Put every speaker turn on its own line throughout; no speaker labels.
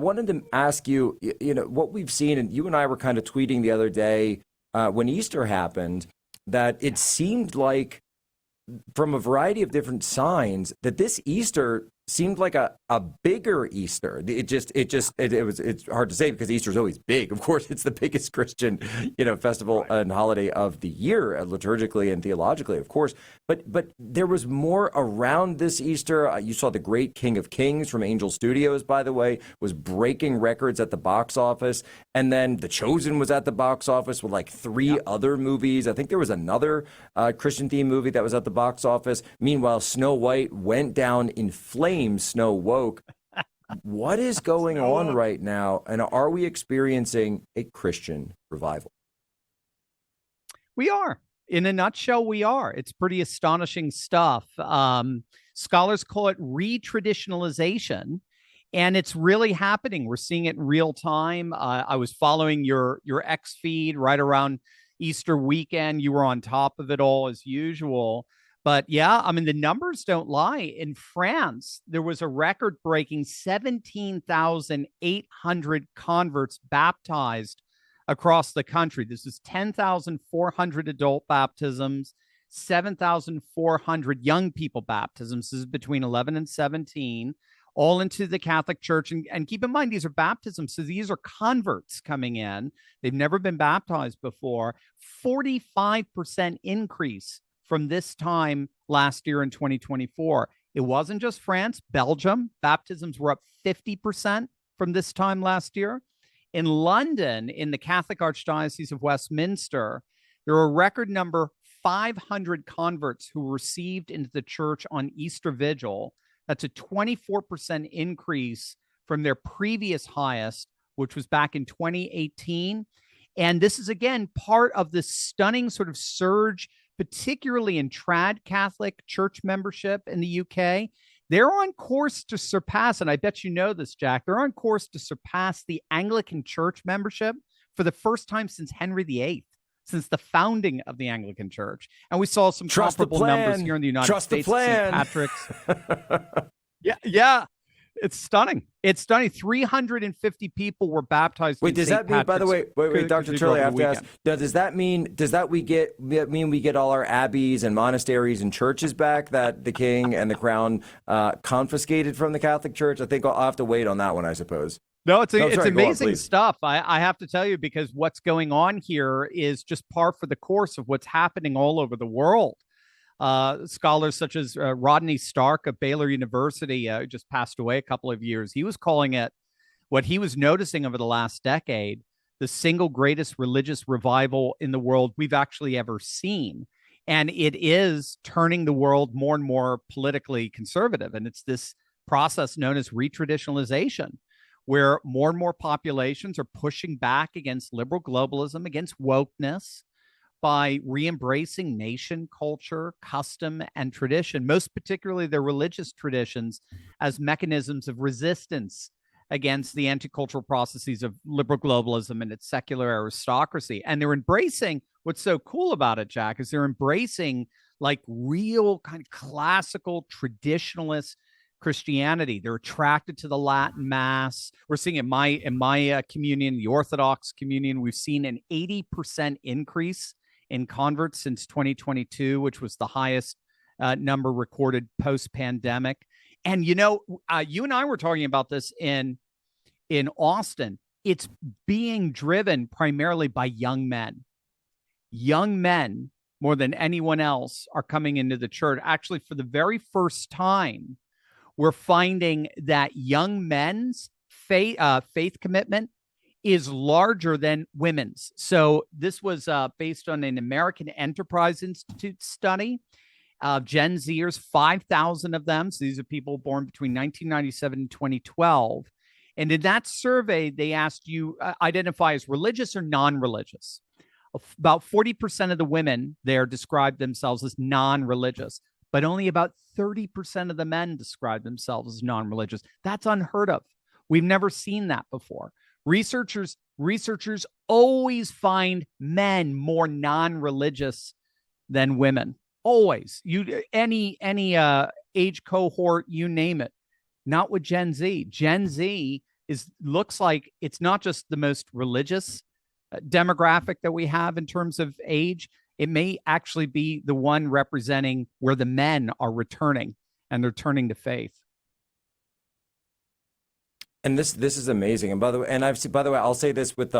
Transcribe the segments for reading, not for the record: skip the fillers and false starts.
wanted to ask you, what we've seen, and you and I were kind of tweeting the other day when Easter happened, that it seemed like from a variety of different signs that this Easter seemed like a bigger Easter. It's hard to say because Easter's always big. Of course, it's the biggest Christian, festival and holiday of the year, liturgically and theologically, of course. But there was more around this Easter. You saw The Great King of Kings from Angel Studios, by the way, was breaking records at the box office. And then The Chosen was at the box office with like three other movies. I think there was another Christian themed movie that was at the box office. Meanwhile, Snow White went down in flames. Snow woke. What is going on right now? And are we experiencing a Christian revival?
We are. In a nutshell, we are. It's pretty astonishing stuff. Scholars call it retraditionalization, and it's really happening. We're seeing it in real time. I was following your X feed right around Easter weekend. You were on top of it all as usual. But yeah, I mean, the numbers don't lie. In France, there was a record-breaking 17,800 converts baptized across the country. This is 10,400 adult baptisms, 7,400 young people baptisms. This is between 11 and 17, all into the Catholic Church. And keep in mind, these are baptisms. So these are converts coming in. They've never been baptized before. 45% increase from this time last year in 2024. It wasn't just France. Belgium, baptisms were up 50% from this time last year. In London, in the Catholic Archdiocese of Westminster, there were a record number 500 converts who received into the church on Easter Vigil. That's a 24% increase from their previous highest, which was back in 2018. And this is, again, part of this stunning sort of surge, particularly in trad Catholic church membership in the UK. They're on course to surpass, and I bet you know this, Jack, they're on course to surpass the Anglican Church membership for the first time since Henry VIII, since the founding of the Anglican Church. And we saw some comparable numbers here in the United States. St. Patrick's. Yeah. It's stunning. It's stunning. 350 people were baptized.
Wait, does that mean, by the way, wait, Dr. Turley, I have to ask, does that mean we get all our abbeys and monasteries and churches back that the king and the crown confiscated from the Catholic Church? I think I'll have to wait on that one, I suppose.
No, it's amazing stuff. I have to tell you, because what's going on here is just par for the course of what's happening all over the world. Scholars such as Rodney Stark of Baylor University, who just passed away a couple of years, he was calling it, what he was noticing over the last decade, the single greatest religious revival in the world we've actually ever seen. And it is turning the world more and more politically conservative. And it's this process known as retraditionalization, where more and more populations are pushing back against liberal globalism, against wokeness, by re-embracing nation, culture, custom, and tradition, most particularly their religious traditions, as mechanisms of resistance against the anti-cultural processes of liberal globalism and its secular aristocracy. And they're embracing, what's so cool about it, Jack, is they're embracing like real kind of classical traditionalist Christianity. They're attracted to the Latin Mass. We're seeing in my communion, the Orthodox communion, we've seen an 80% increase in converts since 2022, which was the highest number recorded post-pandemic. And, you and I were talking about this in Austin. It's being driven primarily by young men. Young men, more than anyone else, are coming into the church. Actually, for the very first time, we're finding that young men's faith commitment is larger than women's. So this was based on an American Enterprise Institute study of Gen Zers, 5,000 of them. So these are people born between 1997 and 2012. And in that survey, they asked you identify as religious or non-religious. About 40% of the women there described themselves as non-religious, but only about 30% of the men described themselves as non-religious. That's unheard of. We've never seen that before. Researchers always find men more non-religious than women. Always. Any age cohort, you name it. Not with Gen Z. Gen Z looks like it's not just the most religious demographic that we have in terms of age. It may actually be the one representing where the men are returning, and they're turning to faith.
And this is amazing. And by the way, I'll say this with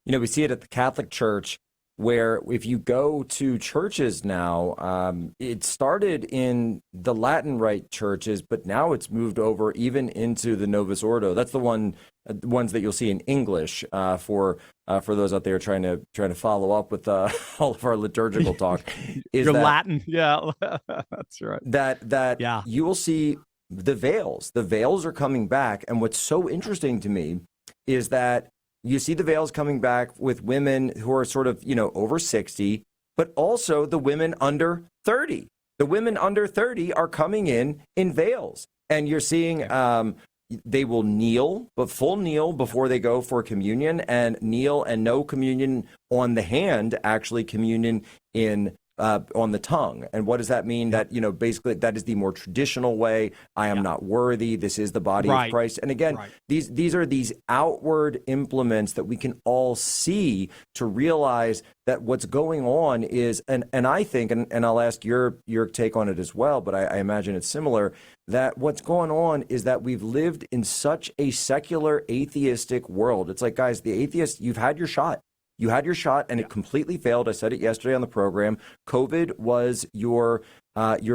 we see it at the Catholic Church, where if you go to churches now, it started in the Latin Rite churches, but now it's moved over even into the Novus Ordo. That's the ones that you'll see in English for those out there trying to follow up with all of our liturgical talk. Is
Your Latin, yeah, that's right.
That you will see the veils. The veils are coming back, and what's so interesting to me is that you see the veils coming back with women who are sort of, over 60, but also the women under 30. The women under 30 are coming in veils. And you're seeing they will kneel, but full kneel before they go for communion, and kneel and no communion on the hand, actually communion on the tongue. And what does that mean? That, basically that is the more traditional way. I am not worthy. This is the body of Christ. And again, these are these outward implements that we can all see to realize that what's going on is, and I think, and I'll ask your take on it as well, but I imagine it's similar, that what's going on is that we've lived in such a secular atheistic world. It's like, guys, the atheists, you've had your shot. You had your shot, and it completely failed. I said it yesterday on the program. COVID was your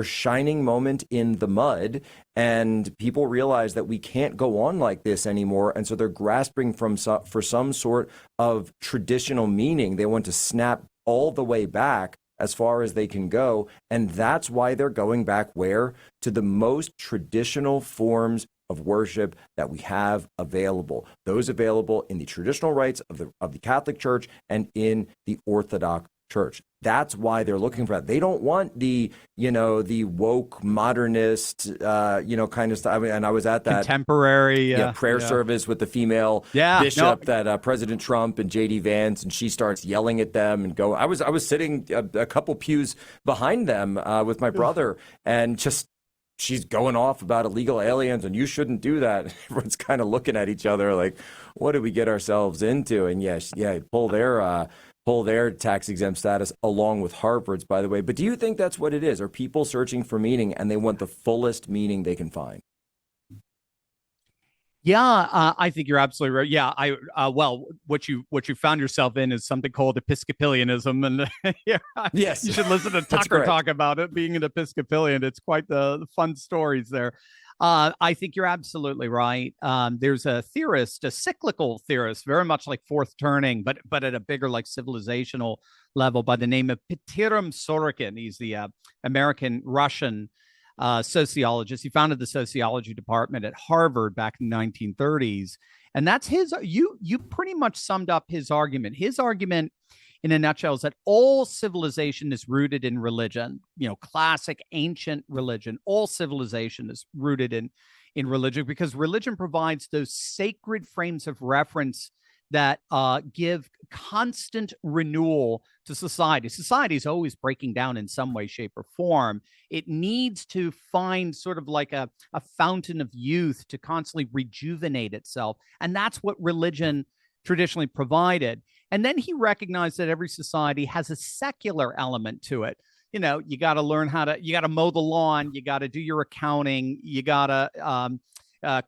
shining moment in the mud, and people realize that we can't go on like this anymore, and so they're grasping for some sort of traditional meaning. They want to snap all the way back as far as they can go, and that's why they're going back where? To the most traditional forms of worship that we have available, those available in the traditional rites of the Catholic Church and in the Orthodox Church. That's why they're looking for that. They don't want the woke modernist, kind of stuff. I mean, and I was at that
contemporary
prayer service with the female bishop that President Trump and JD Vance, and she starts yelling at them and go. I was sitting a couple pews behind them with my brother, and just. She's going off about illegal aliens and you shouldn't do that. Everyone's kind of looking at each other like, what did we get ourselves into? And pull their tax exempt status along with Harvard's, by the way. But do you think that's what it is? Are people searching for meaning and they want the fullest meaning they can find?
Yeah, I think you're absolutely right. Yeah, well, what you found yourself in is something called Episcopalianism, and
yes,
you should listen to Tucker talk about it. Being an Episcopalian, it's quite the fun stories there. I think you're absolutely right. There's a theorist, a cyclical theorist, very much like Fourth Turning, but at a bigger, like, civilizational level, by the name of Peterum Sorokin. He's the American Russian sociologist. He founded the sociology department at Harvard back in the 1930s. And that's you pretty much summed up his argument. His argument in a nutshell is that all civilization is rooted in religion, classic ancient religion. All civilization is rooted in religion because religion provides those sacred frames of reference that give constant renewal to society. Society is always breaking down in some way, shape, or form. It needs to find sort of like a fountain of youth to constantly rejuvenate itself. And that's what religion traditionally provided. And then he recognized that every society has a secular element to it. You got to learn you got to mow the lawn, you got to do your accounting, you got to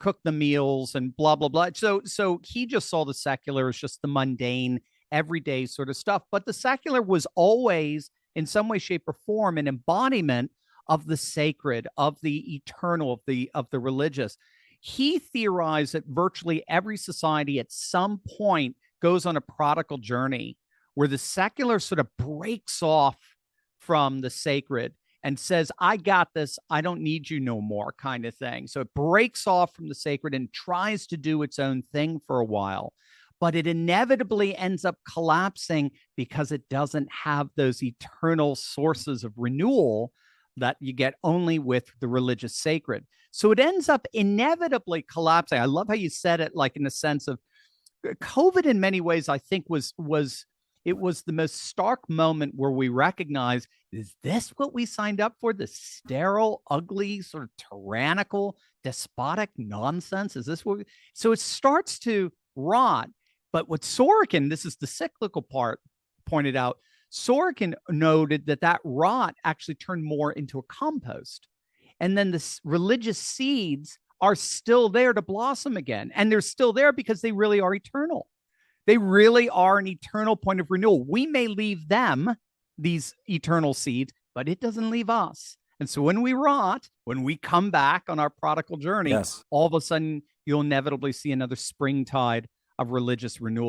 cook the meals and blah, blah, blah. So he just saw the secular as just the mundane, everyday sort of stuff. But the secular was always, in some way, shape, or form, an embodiment of the sacred, of the eternal, of the religious. He theorized that virtually every society at some point goes on a prodigal journey where the secular sort of breaks off from the sacred and says, I got this, I don't need you no more, kind of thing. So it breaks off from the sacred and tries to do its own thing for a while. But it inevitably ends up collapsing because it doesn't have those eternal sources of renewal that you get only with the religious sacred. So it ends up inevitably collapsing. I love how you said it, like in the sense of COVID in many ways, I think was it was the most stark moment where we recognize, is this what we signed up for? The sterile, ugly, sort of tyrannical, despotic nonsense? Is this what so it starts to rot. But what Sorokin, this is the cyclical part, pointed out, Sorokin noted that rot actually turned more into a compost. And then the religious seeds are still there to blossom again. And they're still there because they really are eternal. They really are an eternal point of renewal. We may leave them, these eternal seeds, but it doesn't leave us. And so when we rot, when we come back on our prodigal journey, all of a sudden you'll inevitably see another springtide of religious renewal.